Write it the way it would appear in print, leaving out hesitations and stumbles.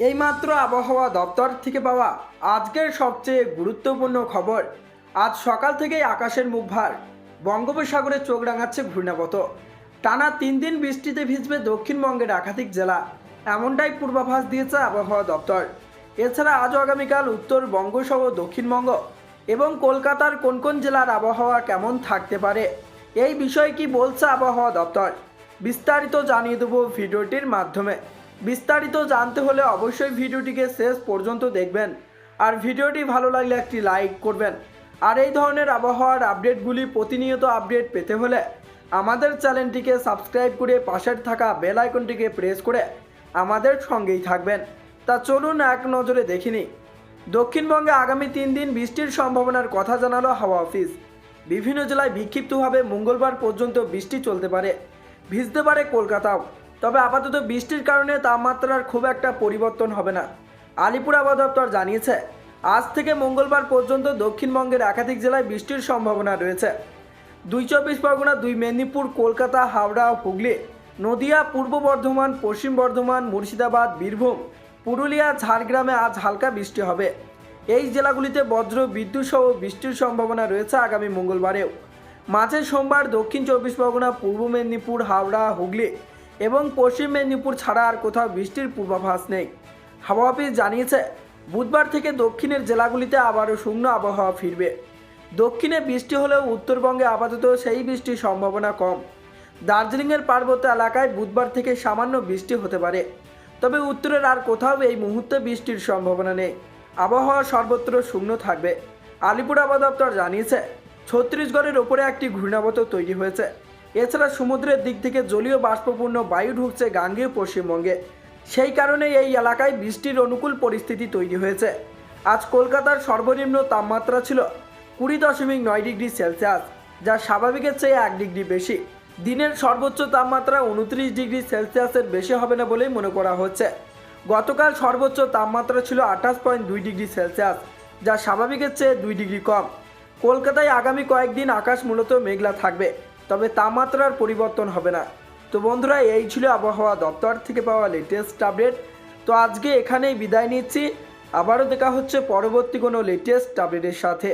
এইমাত্র আবহাওয়া দপ্তর থেকে পাওয়া আজকের সবচেয়ে গুরুত্বপূর্ণ খবর। আজ সকাল থেকেই আকাশের মুখ ভার, বঙ্গোপসাগরে চোখ রাঙাচ্ছে ঘূর্ণাবর্ত। টানা 3 দিন বৃষ্টিতে ভিজবে দক্ষিণবঙ্গের একাধিক জেলা, এমনটাই পূর্বাভাস দিয়েছে আবহাওয়া দপ্তর। এছাড়া আজ আগামীকাল উত্তরবঙ্গ সহ দক্ষিণবঙ্গ এবং কলকাতার কোন কোন জেলার আবহাওয়া কেমন থাকতে পারে, এই বিষয়ে কি বলছে আবহাওয়া দপ্তর, বিস্তারিত জানিয়ে দেবো ভিডিওটির মাধ্যমে। বিস্তারিত জানতে হলে অবশ্যই ভিডিওটিকে শেষ পর্যন্ত দেখবেন, আর ভিডিওটি ভালো লাগলে একটি লাইক করবেন। আর এই ধরনের আবহাওয়ার আপডেটগুলি প্রতিনিয়ত আপডেট পেতে হলে আমাদের চ্যানেলটিকে সাবস্ক্রাইব করে পাশের থাকা বেল আইকনটিকে প্রেস করে আমাদের সঙ্গেই থাকবেন। তা চলুন এক নজরে দেখিনি। দক্ষিণবঙ্গে আগামী 3 দিন বৃষ্টির সম্ভাবনার কথা জানালো হাওয়া অফিস। বিভিন্ন জেলায় বিক্ষিপ্তভাবে মঙ্গলবার পর্যন্ত বৃষ্টি চলতে পারে, ভিজতে পারে কলকাতাও। তবে আপাতত বৃষ্টির কারণে তাপমাত্রার খুব একটা পরিবর্তন হবে না। আলিপুর আবহাওয়া দপ্তর জানিয়েছে, আজ থেকে মঙ্গলবার পর্যন্ত দক্ষিণবঙ্গের একাধিক জেলায় বৃষ্টির সম্ভাবনা রয়েছে। 2 চব্বিশ পরগনা, 2 মেদিনীপুর, কলকাতা, হাওড়া, হুগলি, নদিয়া, পূর্ব বর্ধমান, পশ্চিম বর্ধমান, মুর্শিদাবাদ, বীরভূম, পুরুলিয়া, ঝাড়গ্রামে আজ হালকা বৃষ্টি হবে। এই জেলাগুলিতে বজ্র বিদ্যুৎ সহ বৃষ্টির সম্ভাবনা রয়েছে আগামী মঙ্গলবারেও। মাঝে সোমবার দক্ষিণ চব্বিশ পরগনা, পূর্ব মেদিনীপুর, হাওড়া, হুগলি এবং পশ্চিম মেদিনীপুর ছাড়া আর কোথাও বৃষ্টির পূর্বাভাস নেই। হাওয়া অফিস জানিয়েছে, বুধবার থেকে দক্ষিণের জেলাগুলিতে আবারও শুকনো আবহাওয়া ফিরবে। দক্ষিণে বৃষ্টি হলেও উত্তরবঙ্গে আপাতত সেই বৃষ্টির সম্ভাবনা কম। দার্জিলিংয়ের পার্বত্য এলাকায় বুধবার থেকে সামান্য বৃষ্টি হতে পারে, তবে উত্তরের আর কোথাও এই মুহূর্তে বৃষ্টির সম্ভাবনা নেই। আবহাওয়া সর্বত্র শুকনো থাকবে। আলিপুর আবহাওয়া দপ্তর জানিয়েছে, ছত্তিশগড়ের ওপরে একটি ঘূর্ণাবর্ত তৈরি হয়েছে। এছাড়া সমুদ্রের দিক থেকে জলীয় বাষ্পপূর্ণ বায়ু ঢুকছে গাঙ্গেয় পশ্চিমবঙ্গে। সেই কারণে এই এলাকায় বৃষ্টির অনুকূল পরিস্থিতি তৈরি হয়েছে। আজ কলকাতার সর্বনিম্ন তাপমাত্রা ছিল 20.9 ডিগ্রি সেলসিয়াস, যা স্বাভাবিকের চেয়ে 1 ডিগ্রি বেশি। দিনের সর্বোচ্চ তাপমাত্রা 29 ডিগ্রি সেলসিয়াসের বেশি হবে না বলেই মনে করা হচ্ছে। গতকাল সর্বোচ্চ তাপমাত্রা ছিল 28.2 ডিগ্রি সেলসিয়াস, যা স্বাভাবিকের চেয়ে 2 ডিগ্রি কম। কলকাতায় আগামী কয়েকদিন আকাশ মূলত মেঘলা থাকবে, তবে তাপমাত্রার পরিবর্তন হবে না। তো বন্ধুরা, এই ছিল আবহাওয়া দপ্তর থেকে পাওয়া লেটেস্ট আপডেট। তো আজকে এখানেই বিদায় নিচ্ছি, আবারও দেখা হচ্ছে পরবর্তী কোনো লেটেস্ট আপডেটের সাথে।